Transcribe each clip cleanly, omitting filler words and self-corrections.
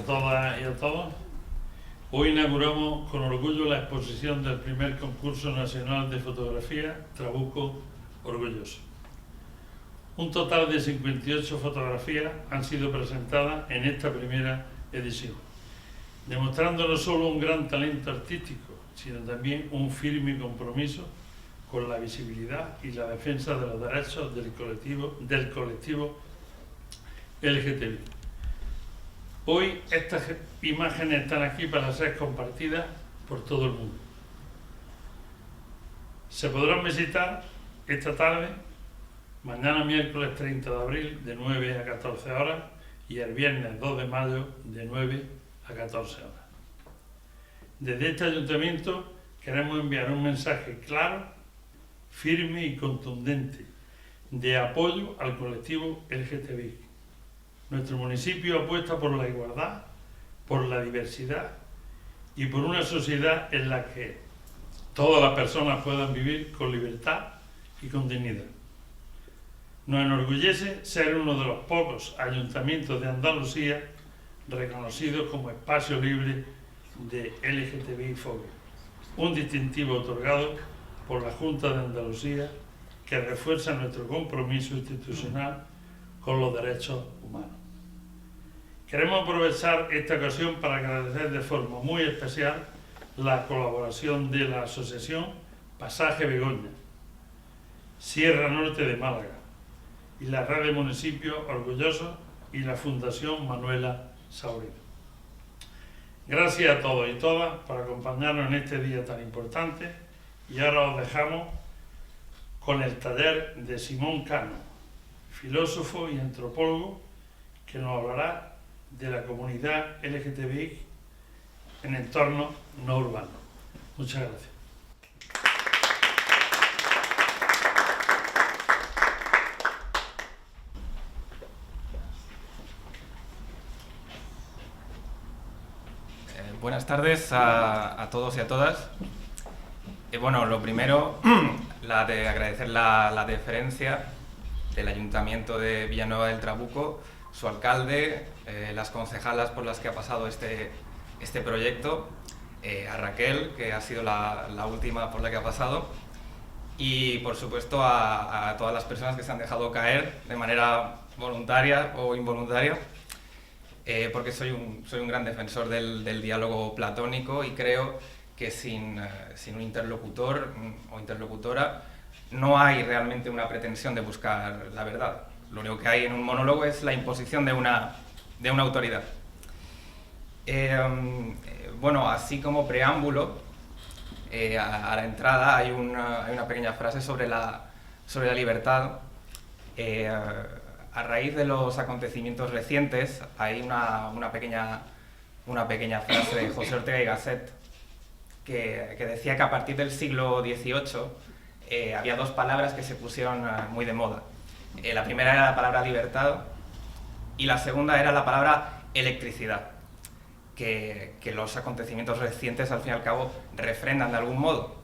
todas y a todos. Hoy inauguramos con orgullo la exposición del primer concurso nacional de fotografía Trabuco Orgulloso. Un total de 58 fotografías han sido presentadas en esta primera edición, demostrando no solo un gran talento artístico, sino también un firme compromiso con la visibilidad y la defensa de los derechos del colectivo LGTBI. Hoy estas imágenes están aquí para ser compartidas por todo el mundo. Se podrán visitar esta tarde, mañana miércoles 30 de abril de 9 a 14 horas y el viernes 2 de mayo de 9 a 14 horas. Desde este ayuntamiento queremos enviar un mensaje claro, firme y contundente de apoyo al colectivo LGTBI. Nuestro municipio apuesta por la igualdad, por la diversidad y por una sociedad en la que todas las personas puedan vivir con libertad y con dignidad. Nos enorgullece ser uno de los pocos ayuntamientos de Andalucía reconocidos como espacio libre de LGTBI-fobia, un distintivo otorgado por la Junta de Andalucía que refuerza nuestro compromiso institucional con los derechos humanos. Queremos aprovechar esta ocasión para agradecer de forma muy especial la colaboración de la Asociación Pasaje Begoña, Sierra Norte de Málaga, y la Red de Municipios Orgullosos y la Fundación Manuela Saurino. Gracias a todos y todas por acompañarnos en este día tan importante y ahora os dejamos con el taller de Simón Cano, filósofo y antropólogo, que nos hablará de la comunidad LGTBI en entornos no urbanos. Muchas gracias. Buenas tardes a todos y a todas. Bueno, lo primero, de agradecer la deferencia del Ayuntamiento de Villanueva del Trabuco, su alcalde, las concejalas por las que ha pasado este proyecto, a Raquel, que ha sido la última por la que ha pasado, y por supuesto a todas las personas que se han dejado caer de manera voluntaria o involuntaria, porque soy un gran defensor del diálogo platónico y creo que sin un interlocutor o interlocutora no hay realmente una pretensión de buscar la verdad. Lo único que hay en un monólogo es la imposición de una autoridad. Bueno, así como preámbulo, a la entrada hay una pequeña frase sobre la libertad. A raíz de los acontecimientos recientes hay una pequeña frase de José Ortega y Gasset que decía que a partir del siglo XVIII había dos palabras que se pusieron muy de moda. La primera era la palabra libertad y la segunda era la palabra electricidad, que los acontecimientos recientes al fin y al cabo refrendan de algún modo,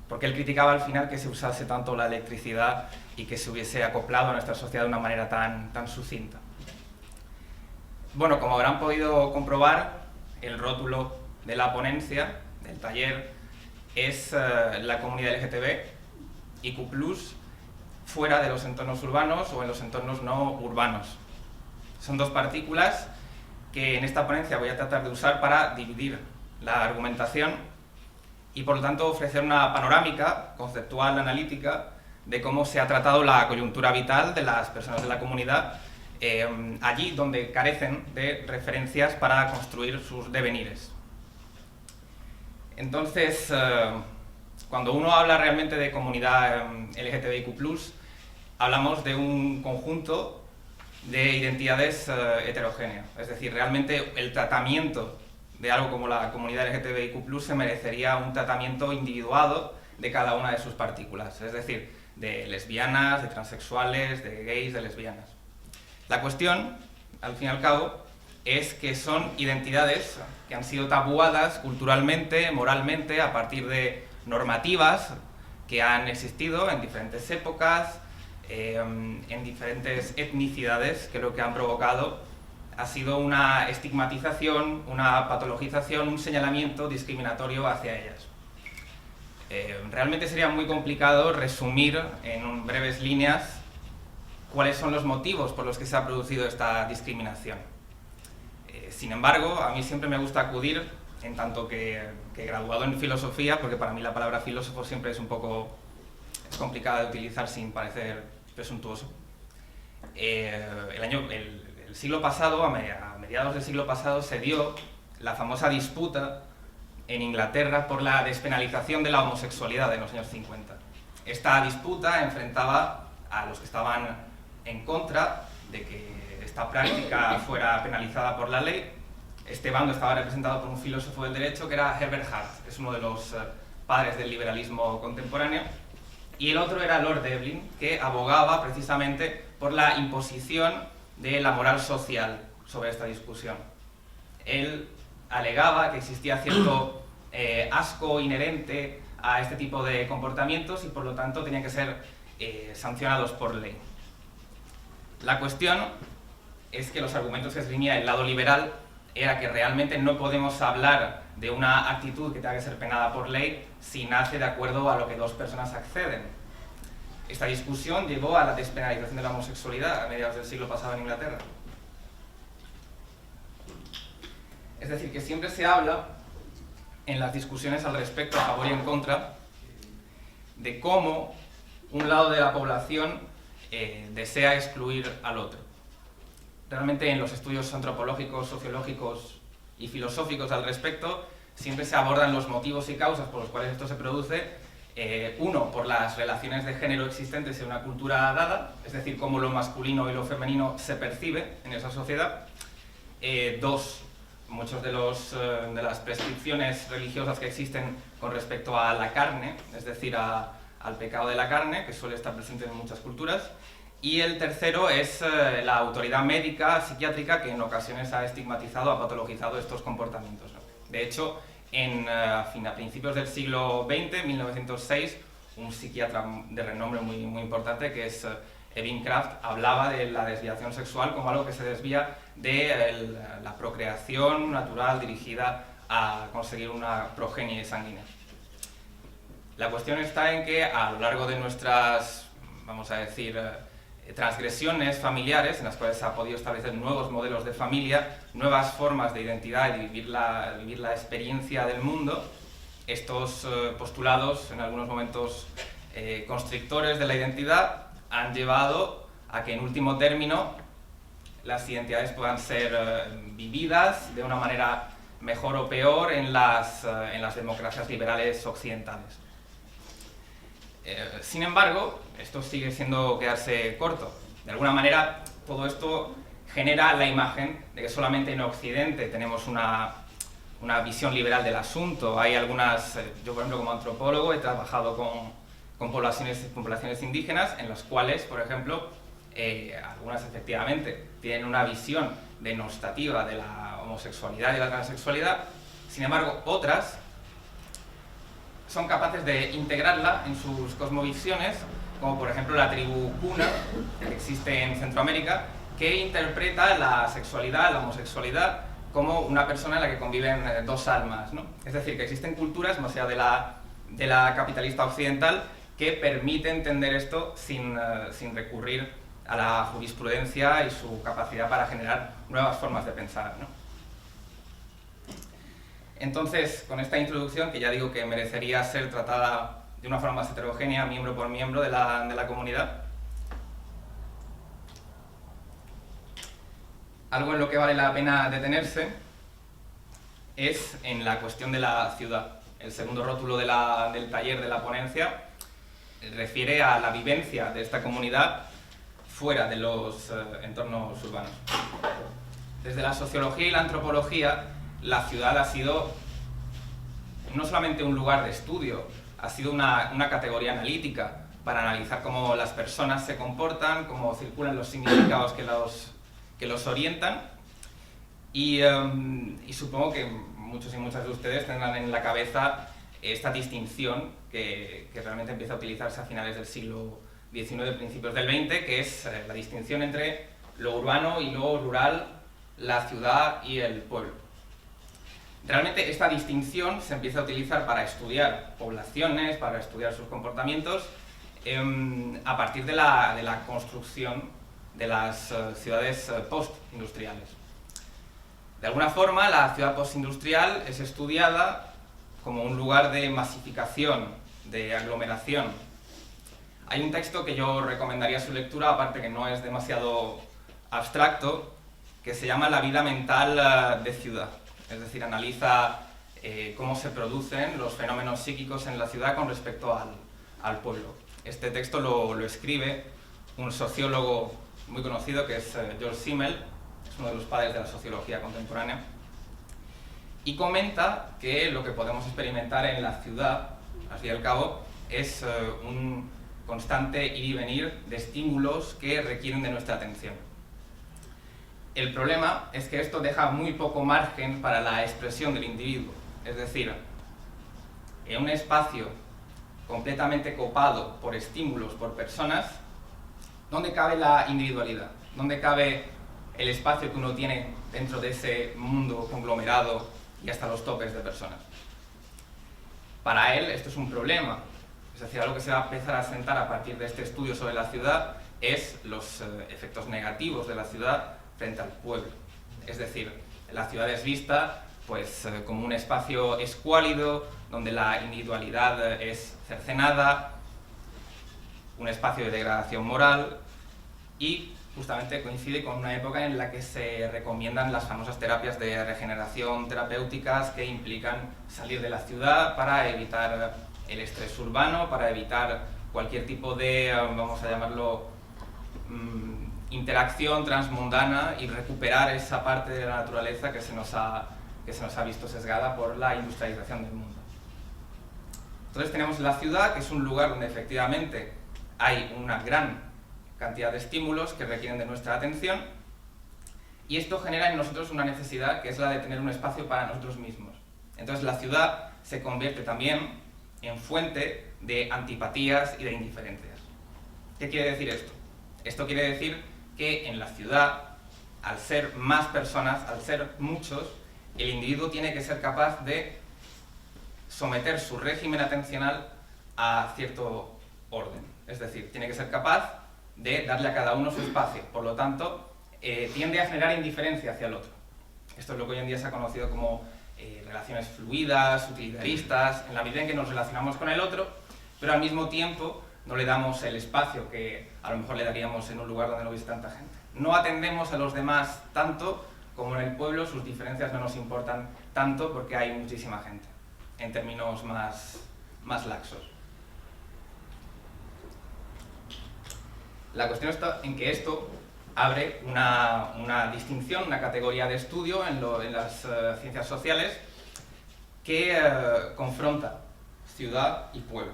porque él criticaba al final que se usase tanto la electricidad y que se hubiese acoplado a nuestra sociedad de una manera tan sucinta. Bueno, como habrán podido comprobar, el rótulo de la ponencia, del taller, es la comunidad LGTBIQ+, fuera de los entornos urbanos o en los entornos no urbanos. Son dos partículas que en esta ponencia voy a tratar de usar para dividir la argumentación y por lo tanto ofrecer una panorámica conceptual, analítica, de cómo se ha tratado la coyuntura vital de las personas de la comunidad allí donde carecen de referencias para construir sus devenires. Entonces, cuando uno habla realmente de comunidad LGTBIQ+, hablamos de un conjunto de identidades heterogéneas. Es decir, realmente el tratamiento de algo como la comunidad LGTBIQ+, se merecería un tratamiento individuado de cada una de sus partículas. Es decir, de lesbianas, de transexuales, de gays, de lesbianas. La cuestión, al fin y al cabo, es que son identidades que han sido tabuadas culturalmente, moralmente, a partir de normativas que han existido en diferentes épocas, en diferentes etnicidades, que lo que han provocado ha sido una estigmatización, una patologización, un señalamiento discriminatorio hacia ellas. Realmente sería muy complicado resumir en breves líneas cuáles son los motivos por los que se ha producido esta discriminación. Sin embargo, a mí siempre me gusta acudir, en tanto que graduado en filosofía, porque para mí la palabra filósofo siempre es un poco complicada de utilizar sin parecer presuntuoso. El siglo pasado, a mediados del siglo pasado, se dio la famosa disputa en Inglaterra por la despenalización de la homosexualidad en los años 50. Esta disputa enfrentaba a los que estaban en contra de que esta práctica fuera penalizada por la ley. Este bando estaba representado por un filósofo del derecho que era Herbert Hart, es uno de los padres del liberalismo contemporáneo, y el otro era Lord Devlin, que abogaba precisamente por la imposición de la moral social sobre esta discusión. Él alegaba que existía cierto asco inherente a este tipo de comportamientos y por lo tanto tenían que ser sancionados por ley. La cuestión es que los argumentos que esgrimía el lado liberal era que realmente no podemos hablar de una actitud que tenga que ser penada por ley si nace de acuerdo a lo que dos personas acceden. Esta discusión llevó a la despenalización de la homosexualidad a mediados del siglo pasado en Inglaterra. Es decir, que siempre se habla en las discusiones al respecto, a favor y en contra, de cómo un lado de la población desea excluir al otro. Realmente en los estudios antropológicos, sociológicos y filosóficos al respecto, siempre se abordan los motivos y causas por los cuales esto se produce. Uno, por las relaciones de género existentes en una cultura dada, es decir, cómo lo masculino y lo femenino se percibe en esa sociedad. Dos, muchas de las prescripciones religiosas que existen con respecto a la carne, es decir, al pecado de la carne, que suele estar presente en muchas culturas. Y el tercero es la autoridad médica, psiquiátrica, que en ocasiones ha estigmatizado, ha patologizado estos comportamientos, ¿no? De hecho, a principios del siglo XX, 1906, un psiquiatra de renombre muy importante, que es Evin Kraft, hablaba de la desviación sexual como algo que se desvía de la procreación natural dirigida a conseguir una progenie sanguínea. La cuestión está en que a lo largo de nuestras, vamos a decir, transgresiones familiares, en las cuales se ha podido establecer nuevos modelos de familia, nuevas formas de identidad y de vivir la experiencia del mundo, estos postulados, en algunos momentos constrictores de la identidad, han llevado a que en último término las identidades puedan ser vividas de una manera mejor o peor en las democracias liberales occidentales. Sin embargo, esto sigue siendo quedarse corto. De alguna manera, todo esto genera la imagen de que solamente en Occidente tenemos una visión liberal del asunto. Hay algunas, yo por ejemplo como antropólogo he trabajado con poblaciones indígenas en las cuales, por ejemplo, algunas efectivamente tienen una visión denostativa de la homosexualidad y la transexualidad. Sin embargo, otras son capaces de integrarla en sus cosmovisiones, como por ejemplo la tribu Kuna, que existe en Centroamérica, que interpreta la sexualidad, la homosexualidad, como una persona en la que conviven dos almas, ¿no? Es decir, que existen culturas, más allá de la capitalista occidental, que permite entender esto sin recurrir a la jurisprudencia y su capacidad para generar nuevas formas de pensar, ¿no? Entonces, con esta introducción, que ya digo que merecería ser tratada de una forma más heterogénea, miembro por miembro de la comunidad, algo en lo que vale la pena detenerse es en la cuestión de la ciudad. El segundo rótulo del taller de la ponencia refiere a la vivencia de esta comunidad fuera de los entornos urbanos. Desde la sociología y la antropología, la ciudad ha sido no solamente un lugar de estudio, ha sido una categoría analítica para analizar cómo las personas se comportan, cómo circulan los significados que los orientan, y supongo que muchos y muchas de ustedes tendrán en la cabeza esta distinción que realmente empieza a utilizarse a finales del siglo XIX, principios del XX, que es la distinción entre lo urbano y lo rural, la ciudad y el pueblo. Realmente esta distinción se empieza a utilizar para estudiar poblaciones, para estudiar sus comportamientos, a partir de la construcción de las ciudades postindustriales. De alguna forma, la ciudad postindustrial es estudiada como un lugar de masificación, de aglomeración. Hay un texto que yo recomendaría su lectura, aparte que no es demasiado abstracto, que se llama La vida mental de ciudad. Es decir, analiza cómo se producen los fenómenos psíquicos en la ciudad con respecto al pueblo. Este texto lo escribe un sociólogo muy conocido que es George Simmel, es uno de los padres de la sociología contemporánea, y comenta que lo que podemos experimentar en la ciudad, al fin y al cabo, es un constante ir y venir de estímulos que requieren de nuestra atención. El problema es que esto deja muy poco margen para la expresión del individuo, es decir, en un espacio completamente copado por estímulos, por personas, ¿dónde cabe la individualidad? ¿Dónde cabe el espacio que uno tiene dentro de ese mundo conglomerado y hasta los topes de personas? Para él esto es un problema, es decir, algo que se va a empezar a sentar a partir de este estudio sobre la ciudad es los efectos negativos de la ciudad frente al pueblo. Es decir, la ciudad es vista pues, como un espacio escuálido, donde la individualidad es cercenada, un espacio de degradación moral, y justamente coincide con una época en la que se recomiendan las famosas terapias de regeneración terapéuticas que implican salir de la ciudad para evitar el estrés urbano, para evitar cualquier tipo de, vamos a llamarlo, interacción transmundana y recuperar esa parte de la naturaleza que se nos ha visto sesgada por la industrialización del mundo. Entonces tenemos la ciudad, que es un lugar donde efectivamente hay una gran cantidad de estímulos que requieren de nuestra atención, y esto genera en nosotros una necesidad que es la de tener un espacio para nosotros mismos. Entonces la ciudad se convierte también en fuente de antipatías y de indiferencias. ¿Qué quiere decir esto? Esto quiere decir que en la ciudad, al ser más personas, al ser muchos, el individuo tiene que ser capaz de someter su régimen atencional a cierto orden. Es decir, tiene que ser capaz de darle a cada uno su espacio. Por lo tanto, tiende a generar indiferencia hacia el otro. Esto es lo que hoy en día se ha conocido como relaciones fluidas, utilitaristas, en la medida en que nos relacionamos con el otro, pero al mismo tiempo no le damos el espacio que a lo mejor le daríamos en un lugar donde no hubiese tanta gente. No atendemos a los demás tanto como en el pueblo, sus diferencias no nos importan tanto porque hay muchísima gente, en términos más laxos. La cuestión está en que esto abre una distinción, una categoría de estudio en las ciencias sociales que confronta ciudad y pueblo.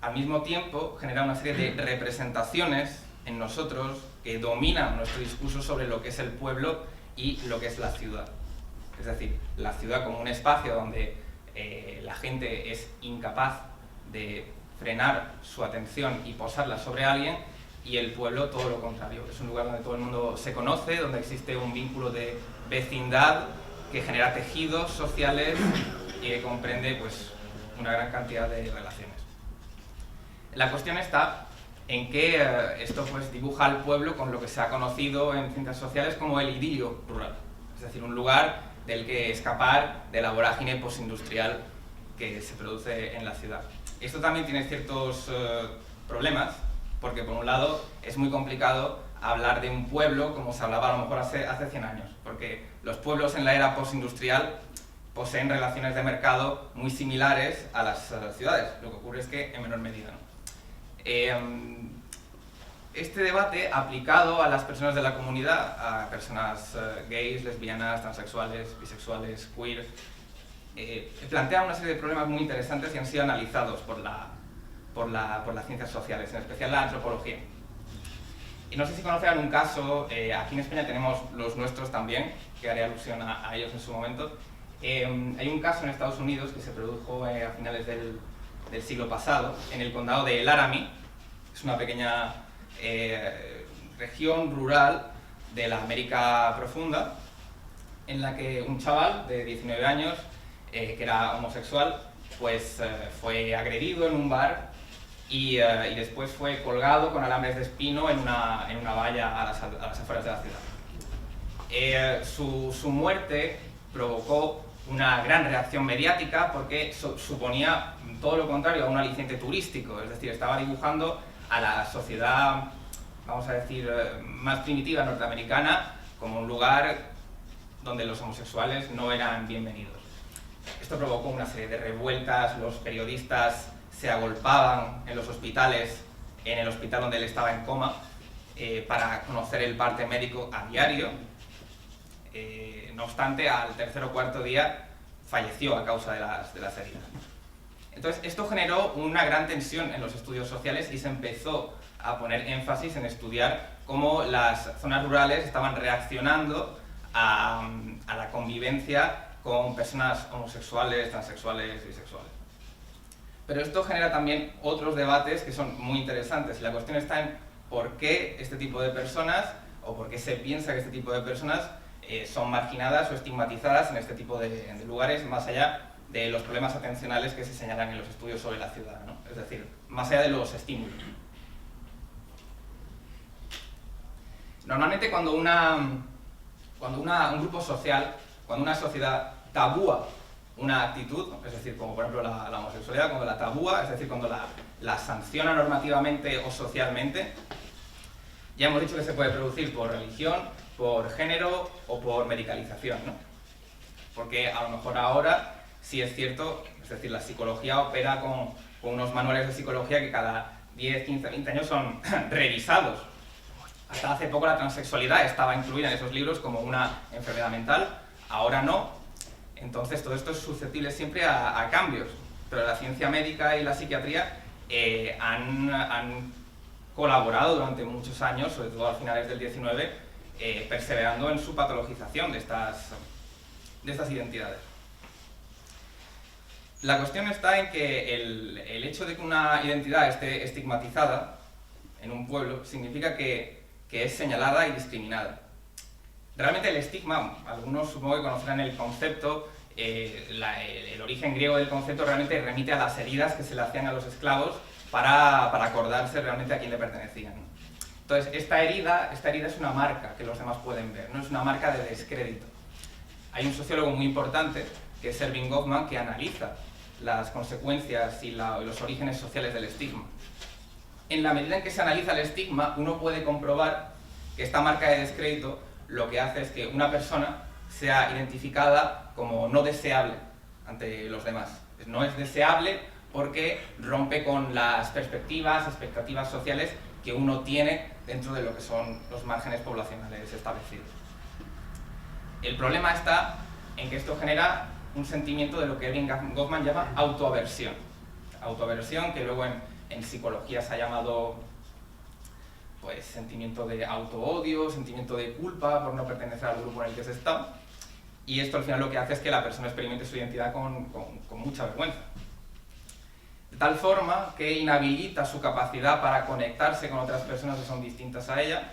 Al mismo tiempo genera una serie de representaciones en nosotros que dominan nuestro discurso sobre lo que es el pueblo y lo que es la ciudad. Es decir, la ciudad como un espacio donde la gente es incapaz de frenar su atención y posarla sobre alguien, y el pueblo todo lo contrario. Es un lugar donde todo el mundo se conoce, donde existe un vínculo de vecindad que genera tejidos sociales y que comprende pues, una gran cantidad de relaciones. La cuestión está en que esto pues, dibuja al pueblo con lo que se ha conocido en ciencias sociales como el idilio rural, es decir, un lugar del que escapar de la vorágine postindustrial que se produce en la ciudad. Esto también tiene ciertos problemas, porque por un lado es muy complicado hablar de un pueblo como se hablaba a lo mejor hace 100 años, porque los pueblos en la era postindustrial poseen relaciones de mercado muy similares a las ciudades, lo que ocurre es que en menor medida, ¿no? Este debate aplicado a las personas de la comunidad, a personas gays, lesbianas, transexuales, bisexuales, queer, plantea una serie de problemas muy interesantes y han sido analizados por las ciencias sociales, en especial la antropología. Y no sé si conocerán un caso, aquí en España tenemos los nuestros también, que haré alusión a ellos en su momento. Hay un caso en Estados Unidos que se produjo a finales del siglo pasado, en el condado de Laramie. Es una pequeña región rural de la América profunda, en la que un chaval de 19 años, que era homosexual, pues fue agredido en un bar y después fue colgado con alambres de espino en una valla a las afueras de la ciudad. Su muerte provocó una gran reacción mediática porque suponía todo lo contrario a un aliciente turístico, es decir, estaba dibujando a la sociedad, vamos a decir, más primitiva norteamericana como un lugar donde los homosexuales no eran bienvenidos. Esto provocó una serie de revueltas, los periodistas se agolpaban en los hospitales, en el hospital donde él estaba en coma, para conocer el parte médico a diario. No obstante, al tercer o cuarto día falleció a causa de las heridas. Entonces, esto generó una gran tensión en los estudios sociales y se empezó a poner énfasis en estudiar cómo las zonas rurales estaban reaccionando a la convivencia con personas homosexuales, transexuales, bisexuales. Pero esto genera también otros debates que son muy interesantes. La cuestión está en por qué este tipo de personas, o por qué se piensa que este tipo de personas son marginadas o estigmatizadas en este tipo de lugares, más allá de los problemas atencionales que se señalan en los estudios sobre la ciudad, ¿no? Es decir, más allá de los estímulos. Normalmente cuando un grupo social, cuando una sociedad tabúa una actitud, es decir, como por ejemplo la homosexualidad, cuando la tabúa, es decir, cuando la sanciona normativamente o socialmente, ya hemos dicho que se puede producir por religión, por género o por medicalización, ¿no? Porque a lo mejor ahora sí es cierto, es decir, la psicología opera con unos manuales de psicología que cada 10, 15, 20 años son revisados. Hasta hace poco la transexualidad estaba incluida en esos libros como una enfermedad mental, ahora no. Entonces todo esto es susceptible siempre a cambios, pero la ciencia médica y la psiquiatría han colaborado durante muchos años, sobre todo a finales del 19, perseverando en su patologización de estas identidades. La cuestión está en que el hecho de que una identidad esté estigmatizada en un pueblo significa que es señalada y discriminada. Realmente el estigma, algunos supongo que conocerán el concepto, el origen griego del concepto realmente remite a las heridas que se le hacían a los esclavos para acordarse realmente a quién le pertenecían. Entonces, esta herida es una marca que los demás pueden ver, no es una marca de descrédito. Hay un sociólogo muy importante, que es Erving Goffman, que analiza las consecuencias y los orígenes sociales del estigma. En la medida en que se analiza el estigma, uno puede comprobar que esta marca de descrédito lo que hace es que una persona sea identificada como no deseable ante los demás. No es deseable porque rompe con las perspectivas, expectativas sociales que uno tiene dentro de lo que son los márgenes poblacionales establecidos. El problema está en que esto genera un sentimiento de lo que Erving Goffman llama autoaversión. Autoaversión que luego en psicología se ha llamado pues, sentimiento de autoodio, sentimiento de culpa por no pertenecer al grupo en el que se está. Y esto al final lo que hace es que la persona experimente su identidad con mucha vergüenza. De tal forma que inhabilita su capacidad para conectarse con otras personas que son distintas a ella.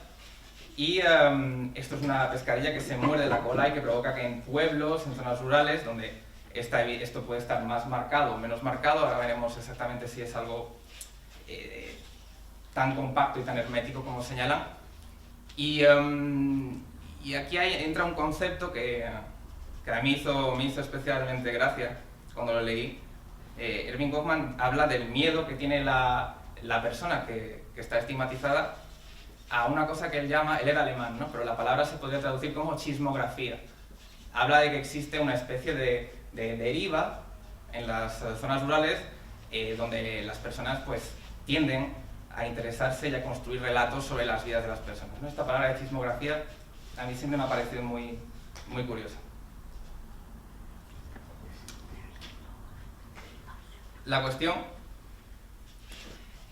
Y esto es una pescadilla que se muerde la cola y que provoca que en pueblos, en zonas rurales, donde esto puede estar más marcado o menos marcado, ahora veremos exactamente si es algo tan compacto y tan hermético como señalan. Y aquí entra un concepto que a mí me hizo especialmente gracia cuando lo leí. Erving Goffman habla del miedo que tiene la persona que está estigmatizada a una cosa que él era alemán, ¿no? Pero la palabra se podría traducir como chismografía. Habla de que existe una especie de deriva en las zonas rurales donde las personas pues, tienden a interesarse y a construir relatos sobre las vidas de las personas, ¿no? Esta palabra de chismografía a mí siempre me ha parecido muy, muy curiosa. La cuestión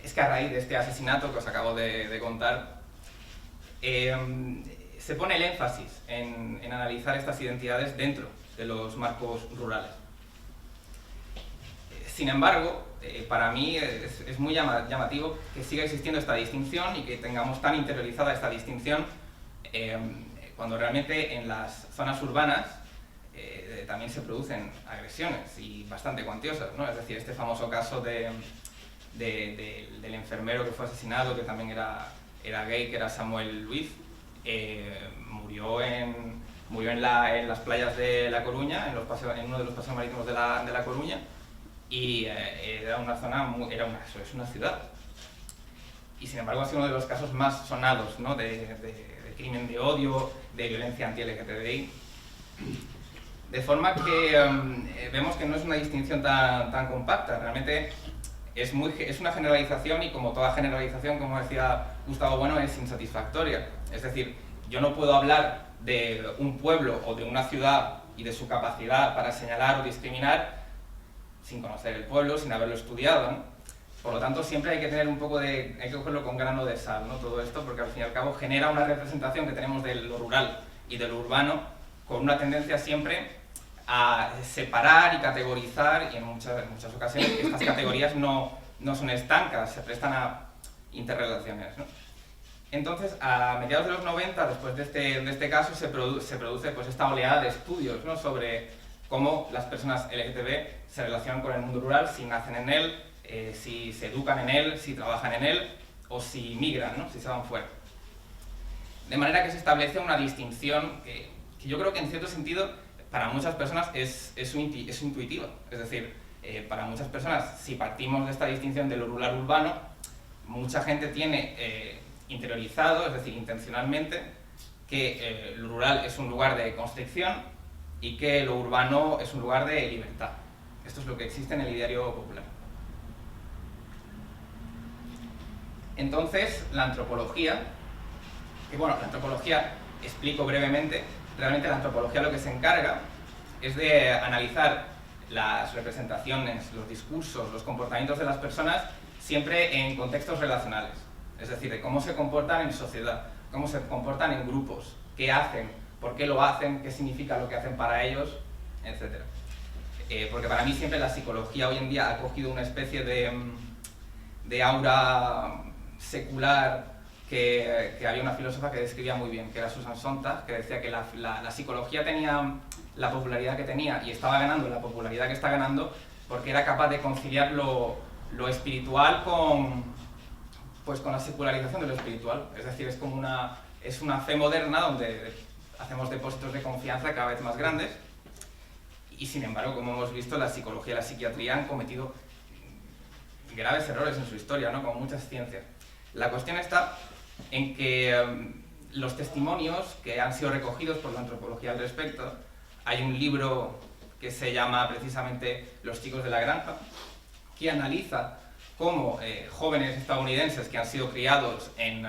es que a raíz de este asesinato que os acabo de contar, se pone el énfasis en analizar estas identidades dentro de los marcos rurales. Sin embargo, para mí es muy llamativo que siga existiendo esta distinción y que tengamos tan interiorizada esta distinción cuando realmente en las zonas urbanas también se producen agresiones y bastante cuantiosas, ¿no? Es decir, este famoso caso del enfermero que fue asesinado, que también era gay, que era Samuel Luiz, murió en las playas de La Coruña, en uno de los paseos marítimos de La Coruña, y era una zona, es una ciudad. Y sin embargo ha sido uno de los casos más sonados, ¿no? de crimen de odio, de violencia anti-LGTBI. De forma que vemos que no es una distinción tan compacta, realmente es una generalización, y como toda generalización, como decía Gustavo Bueno, es insatisfactoria. Es decir, yo no puedo hablar de un pueblo o de una ciudad y de su capacidad para señalar o discriminar sin conocer el pueblo, sin haberlo estudiado, ¿no? Por lo tanto, siempre hay que tener hay que cogerlo con grano de sal, ¿no? Todo esto, porque al fin y al cabo genera una representación que tenemos de lo rural y de lo urbano, con una tendencia siempre a separar y categorizar, y en muchas ocasiones estas categorías no son estancas, se prestan a interrelaciones, ¿no? Entonces, a mediados de los 90, después de este caso, se produce pues, esta oleada de estudios, ¿no? Sobre cómo las personas LGTB se relacionan con el mundo rural, si nacen en él, si se educan en él, si trabajan en él, o si migran, ¿no? Si se van fuera. De manera que se establece una distinción que yo creo que en cierto sentido para muchas personas es intuitiva. Es decir, para muchas personas, si partimos de esta distinción de lo rural-urbano, mucha gente tiene interiorizado, es decir, intencionalmente, que lo rural es un lugar de constricción y que lo urbano es un lugar de libertad. Esto es lo que existe en el ideario popular. Entonces, la antropología, explico brevemente, realmente la antropología lo que se encarga es de analizar las representaciones, los discursos, los comportamientos de las personas siempre en contextos relacionales. Es decir, de cómo se comportan en sociedad, cómo se comportan en grupos, qué hacen, por qué lo hacen, qué significa lo que hacen para ellos, etc. Porque para mí siempre la psicología hoy en día ha cogido una especie de aura secular que había una filósofa que describía muy bien, que era Susan Sontag, que decía que la psicología tenía la popularidad que tenía y estaba ganando la popularidad que está ganando porque era capaz de conciliar lo espiritual con la secularización de lo espiritual. Es decir, es como una fe moderna donde hacemos depósitos de confianza cada vez más grandes y, sin embargo, como hemos visto, la psicología y la psiquiatría han cometido graves errores en su historia, ¿no? Como muchas ciencias. La cuestión está en que los testimonios que han sido recogidos por la antropología al respecto, hay un libro que se llama precisamente Los chicos de la granja, que analiza cómo jóvenes estadounidenses que han sido criados en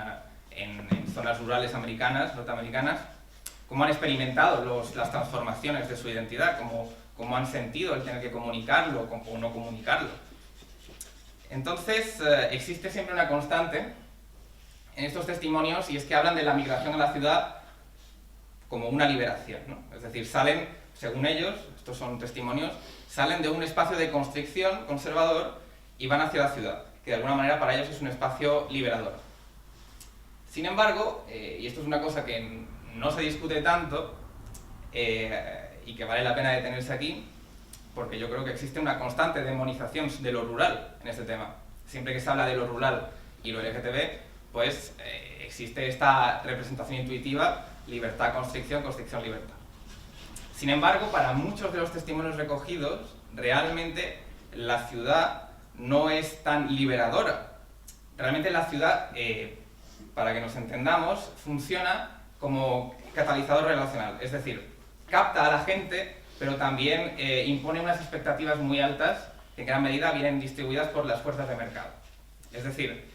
zonas rurales norteamericanas, cómo han experimentado las transformaciones de su identidad, cómo han sentido el tener que comunicarlo o no comunicarlo. Entonces, existe siempre una constante en estos testimonios, y es que hablan de la migración a la ciudad como una liberación, ¿no? Es decir, salen, según ellos, estos son testimonios, salen de un espacio de constricción conservador y van hacia la ciudad, que de alguna manera para ellos es un espacio liberador. Sin embargo, y esto es una cosa que no se discute tanto y que vale la pena detenerse aquí, porque yo creo que existe una constante demonización de lo rural en este tema. Siempre que se habla de lo rural y lo LGTB, pues existe esta representación intuitiva, libertad, constricción, constricción, libertad. Sin embargo, para muchos de los testimonios recogidos, realmente la ciudad no es tan liberadora. Realmente la ciudad, para que nos entendamos, funciona como catalizador relacional, es decir, capta a la gente, pero también impone unas expectativas muy altas que en gran medida vienen distribuidas por las fuerzas de mercado. Es decir,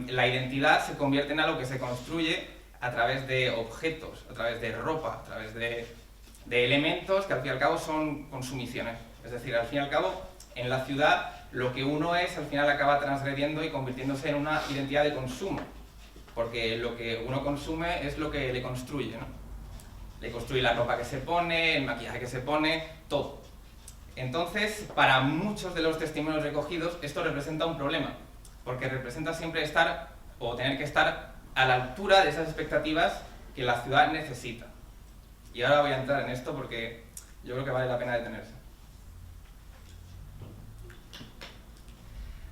la identidad se convierte en algo que se construye a través de objetos, a través de ropa, a través de elementos que al fin y al cabo son consumiciones. Es decir, al fin y al cabo, en la ciudad lo que uno es al final acaba transgrediendo y convirtiéndose en una identidad de consumo, porque lo que uno consume es lo que le construye, ¿no? Le construye la ropa que se pone, el maquillaje que se pone, todo. Entonces, para muchos de los testimonios recogidos, esto representa un problema, porque representa siempre estar o tener que estar a la altura de esas expectativas que la ciudad necesita. Y ahora voy a entrar en esto porque yo creo que vale la pena detenerse.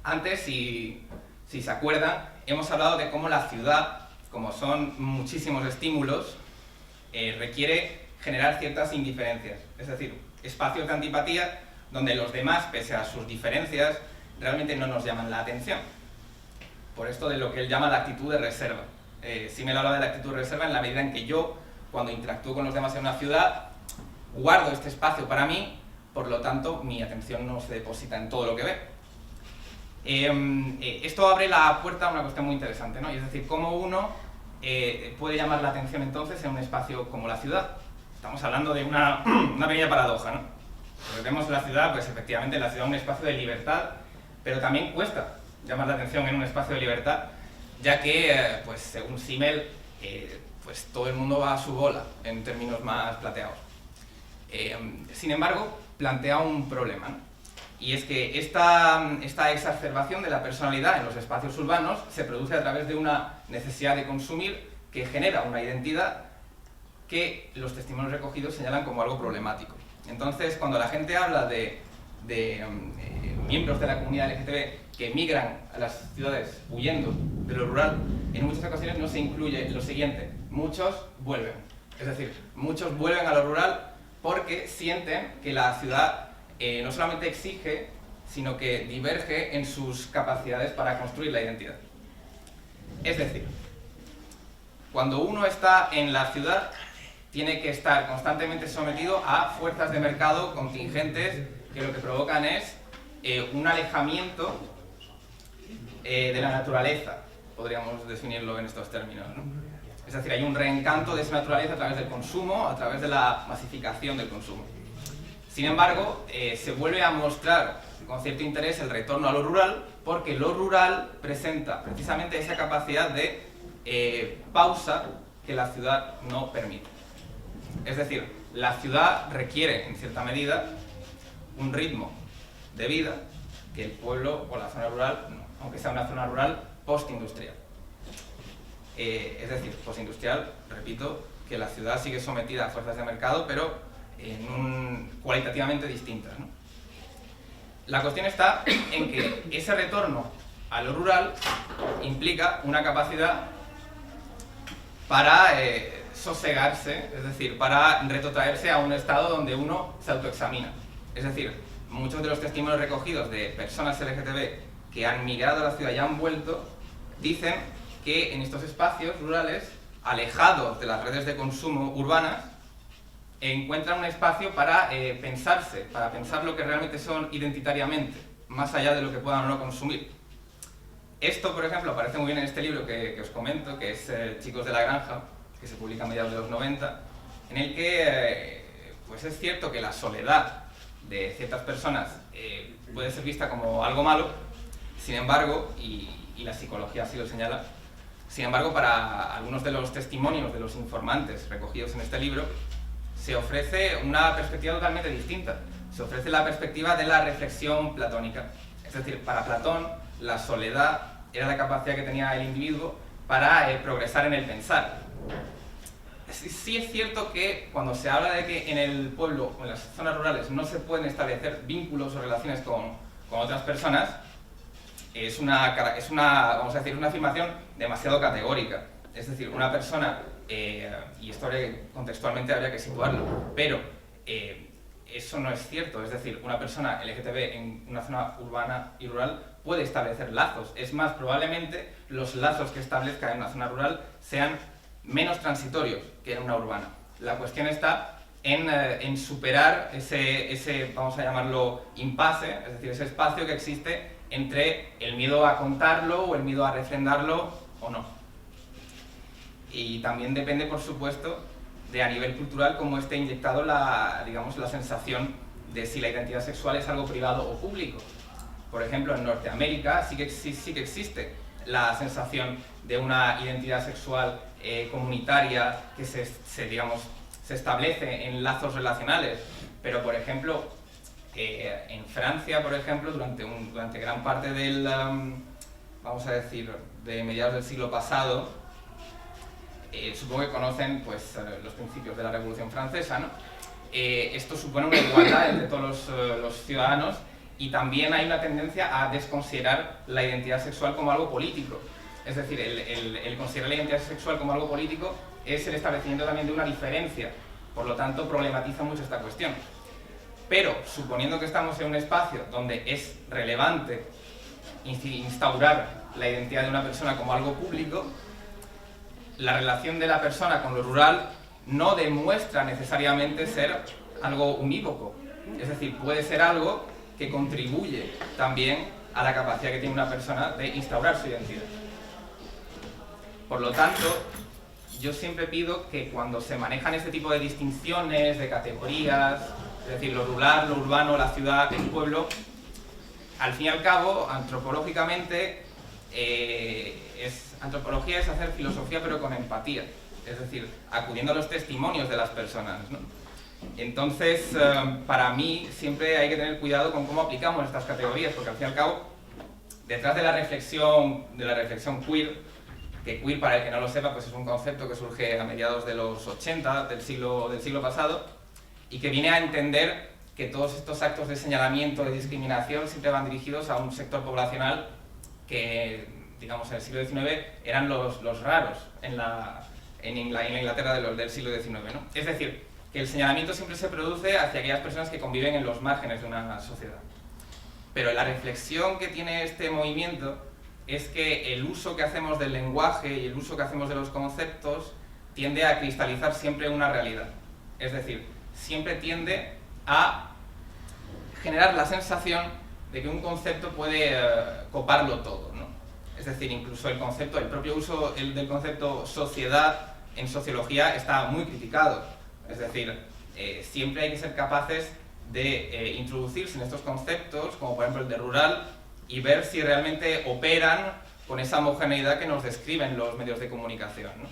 Antes, si se acuerdan, hemos hablado de cómo la ciudad, como son muchísimos estímulos, requiere generar ciertas indiferencias, es decir, espacios de antipatía donde los demás, pese a sus diferencias, realmente no nos llaman la atención. Por esto de lo que él llama la actitud de reserva. Simmel habla de la actitud de reserva en la medida en que yo, cuando interactúo con los demás en una ciudad, guardo este espacio para mí, por lo tanto, mi atención no se deposita en todo lo que ve. Esto abre la puerta a una cuestión muy interesante, ¿no? Y es decir, cómo uno puede llamar la atención entonces en un espacio como la ciudad. Estamos hablando de una pequeña paradoja, ¿no? Porque vemos la ciudad, pues efectivamente la ciudad es un espacio de libertad, pero también cuesta llamar la atención en un espacio de libertad, ya que, pues según Simmel, pues todo el mundo va a su bola, en términos más plateados. Sin embargo, plantea un problema, ¿no? Y es que esta exacerbación de la personalidad en los espacios urbanos se produce a través de una necesidad de consumir que genera una identidad que los testimonios recogidos señalan como algo problemático. Entonces, cuando la gente habla de miembros de la comunidad LGTB que emigran a las ciudades huyendo de lo rural, en muchas ocasiones no se incluye lo siguiente: muchos vuelven. Es decir, muchos vuelven a lo rural porque sienten que la ciudad no solamente exige, sino que diverge en sus capacidades para construir la identidad. Es decir, cuando uno está en la ciudad, tiene que estar constantemente sometido a fuerzas de mercado contingentes que lo que provocan es un alejamiento de la naturaleza, podríamos definirlo en estos términos, ¿no? Es decir, hay un reencanto de esa naturaleza a través del consumo, a través de la masificación del consumo. Sin embargo, se vuelve a mostrar con cierto interés el retorno a lo rural, porque lo rural presenta precisamente esa capacidad de pausa que la ciudad no permite. Es decir, la ciudad requiere, en cierta medida, un ritmo de vida que el pueblo o la zona rural no, aunque sea una zona rural postindustrial. Es decir, postindustrial, repito, que la ciudad sigue sometida a fuerzas de mercado, pero cualitativamente distintas, ¿no? La cuestión está en que ese retorno a lo rural implica una capacidad para sosegarse, es decir, para retrotraerse a un estado donde uno se autoexamina. Es decir, muchos de los testimonios recogidos de personas LGTB que han migrado a la ciudad y han vuelto, dicen que en estos espacios rurales, alejados de las redes de consumo urbanas, encuentran un espacio para pensarse, para pensar lo que realmente son identitariamente, más allá de lo que puedan o no consumir. Esto, por ejemplo, aparece muy bien en este libro que os comento, que es Chicos de la Granja, que se publica a mediados de los 90, en el que pues es cierto que la soledad de ciertas personas puede ser vista como algo malo, sin embargo, y la psicología así lo señala, sin embargo, para algunos de los testimonios de los informantes recogidos en este libro, se ofrece una perspectiva totalmente distinta. Se ofrece la perspectiva de la reflexión platónica. Es decir, para Platón, la soledad era la capacidad que tenía el individuo para progresar en el pensar. Sí es cierto que cuando se habla de que en el pueblo o en las zonas rurales no se pueden establecer vínculos o relaciones con otras personas, es una, vamos a decir, una afirmación demasiado categórica. Es decir, una persona, y esto contextualmente habría que situarlo, pero eso no es cierto. Es decir, una persona LGTB en una zona urbana y rural puede establecer lazos. Es más, probablemente los lazos que establezca en una zona rural sean menos transitorios que en una urbana. La cuestión está en superar ese, vamos a llamarlo, impasse, es decir, ese espacio que existe entre el miedo a contarlo o el miedo a refrendarlo o no. Y también depende, por supuesto, de a nivel cultural cómo esté inyectado la sensación de si la identidad sexual es algo privado o público. Por ejemplo, en Norteamérica sí que existe la sensación de una identidad sexual comunitaria que se establece en lazos relacionales, pero por ejemplo en Francia, por ejemplo, durante gran parte del, vamos a decir, de mediados del siglo pasado, supongo que conocen pues, los principios de la Revolución Francesa, ¿no? Esto supone una igualdad entre todos los ciudadanos y también hay una tendencia a desconsiderar la identidad sexual como algo político. Es decir, el considerar la identidad sexual como algo político es el establecimiento también de una diferencia, por lo tanto problematiza mucho esta cuestión. Pero, suponiendo que estamos en un espacio donde es relevante instaurar la identidad de una persona como algo público, la relación de la persona con lo rural no demuestra necesariamente ser algo unívoco. Es decir, puede ser algo que contribuye también a la capacidad que tiene una persona de instaurar su identidad. Por lo tanto, yo siempre pido que cuando se manejan este tipo de distinciones, de categorías, es decir, lo rural, lo urbano, la ciudad, el pueblo, al fin y al cabo, antropológicamente, antropología es hacer filosofía pero con empatía, es decir, acudiendo a los testimonios de las personas, ¿no? Entonces, para mí, siempre hay que tener cuidado con cómo aplicamos estas categorías, porque al fin y al cabo, detrás de la reflexión queer, que queer, para el que no lo sepa, pues es un concepto que surge a mediados de los 80 del siglo pasado y que viene a entender que todos estos actos de señalamiento, de discriminación, siempre van dirigidos a un sector poblacional que, digamos, en el siglo XIX eran los raros en la Inglaterra del siglo XIX, ¿no? Es decir, que el señalamiento siempre se produce hacia aquellas personas que conviven en los márgenes de una sociedad. Pero la reflexión que tiene este movimiento es que el uso que hacemos del lenguaje y el uso que hacemos de los conceptos tiende a cristalizar siempre una realidad. Es decir, siempre tiende a generar la sensación de que un concepto puede coparlo todo, ¿no? Es decir, incluso el propio uso del concepto sociedad en sociología está muy criticado. Es decir, siempre hay que ser capaces de introducirse en estos conceptos, como por ejemplo el de rural, y ver si realmente operan con esa homogeneidad que nos describen los medios de comunicación, ¿no?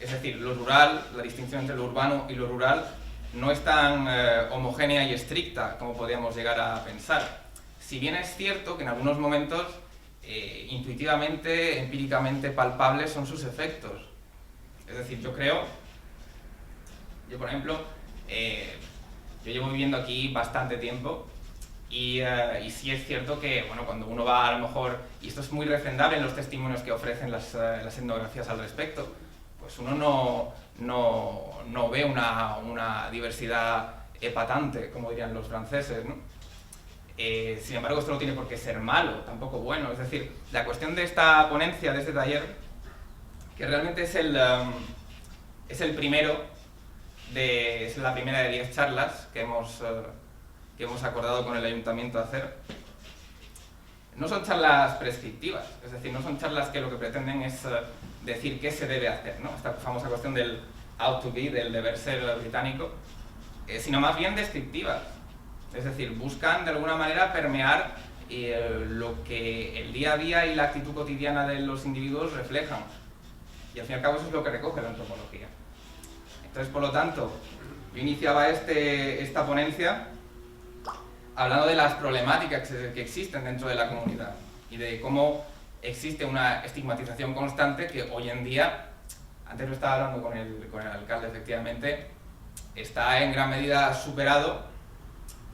Es decir, lo rural, la distinción entre lo urbano y lo rural, no es tan homogénea y estricta como podríamos llegar a pensar. Si bien es cierto que en algunos momentos, intuitivamente, empíricamente palpables son sus efectos. Es decir, yo por ejemplo, yo llevo viviendo aquí bastante tiempo y sí es cierto que, bueno, cuando uno va a lo mejor, y esto es muy refrendable en los testimonios que ofrecen las etnografías al respecto, pues uno no ve una diversidad epatante, como dirían los franceses, ¿no? Sin embargo, esto no tiene por qué ser malo, tampoco bueno. Es decir, la cuestión de esta ponencia, de este taller, que realmente es la primera de 10 charlas que hemos acordado con el ayuntamiento hacer, no son charlas prescriptivas, es decir, no son charlas que lo que pretenden es decir qué se debe hacer, ¿no? Esta famosa cuestión del ought to be, del deber ser británico, sino más bien descriptivas. Es decir, buscan de alguna manera permear lo que el día a día y la actitud cotidiana de los individuos reflejan. Y al fin y al cabo eso es lo que recoge la antropología. Entonces, por lo tanto, yo iniciaba esta ponencia hablando de las problemáticas que existen dentro de la comunidad y de cómo existe una estigmatización constante que hoy en día, antes lo estaba hablando con el alcalde, efectivamente, está en gran medida superado,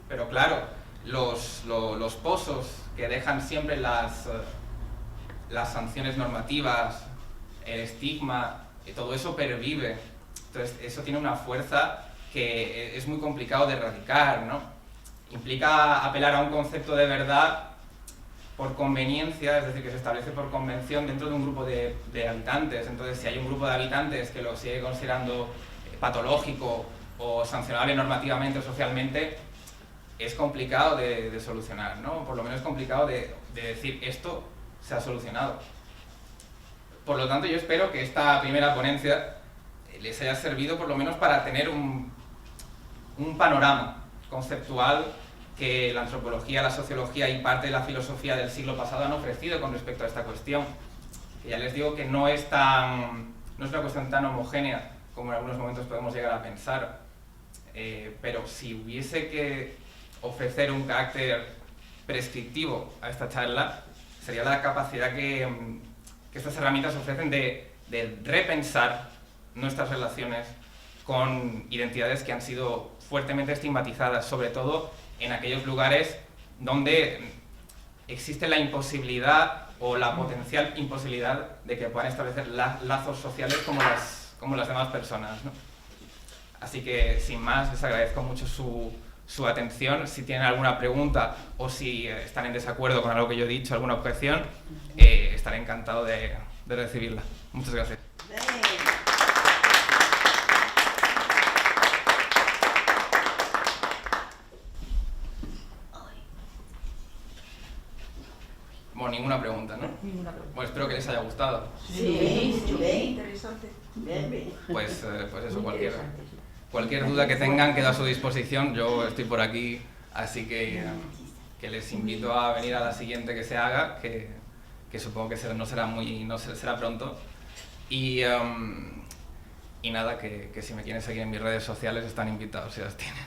pero claro, los pozos que dejan siempre las sanciones normativas, el estigma, todo eso pervive. Entonces, eso tiene una fuerza que es muy complicado de erradicar, ¿no? Implica apelar a un concepto de verdad por conveniencia, es decir, que se establece por convención dentro de un grupo de habitantes. Entonces, si hay un grupo de habitantes que lo sigue considerando patológico o sancionable normativamente o socialmente, es complicado de solucionar, ¿no? Por lo menos es complicado de decir esto se ha solucionado. Por lo tanto, yo espero que esta primera ponencia les haya servido por lo menos para tener un panorama conceptual que la antropología, la sociología y parte de la filosofía del siglo pasado han ofrecido con respecto a esta cuestión. Que ya les digo que no es una cuestión tan homogénea como en algunos momentos podemos llegar a pensar, pero si hubiese que ofrecer un carácter prescriptivo a esta charla, sería la capacidad que estas herramientas ofrecen de de repensar nuestras relaciones con identidades que han sido fuertemente estigmatizadas, sobre todo en aquellos lugares donde existe la imposibilidad o la potencial imposibilidad de que puedan establecer lazos sociales como las demás personas, ¿no? Así que, sin más, les agradezco mucho su atención. Si tienen alguna pregunta o si están en desacuerdo con algo que yo he dicho, alguna objeción, estaré encantado de recibirla. Muchas gracias. Bueno, ninguna pregunta, ¿no? Ninguna pregunta. Bueno, espero que les haya gustado. Sí, Sí, bien interesante. Bien. Pues eso, Muy cualquier interesante, sí. duda que tengan queda a su disposición. Yo estoy por aquí, así que les invito a venir a la siguiente que se haga, que supongo que no será pronto. Y nada, que si me quieren seguir en mis redes sociales están invitados si las tienen.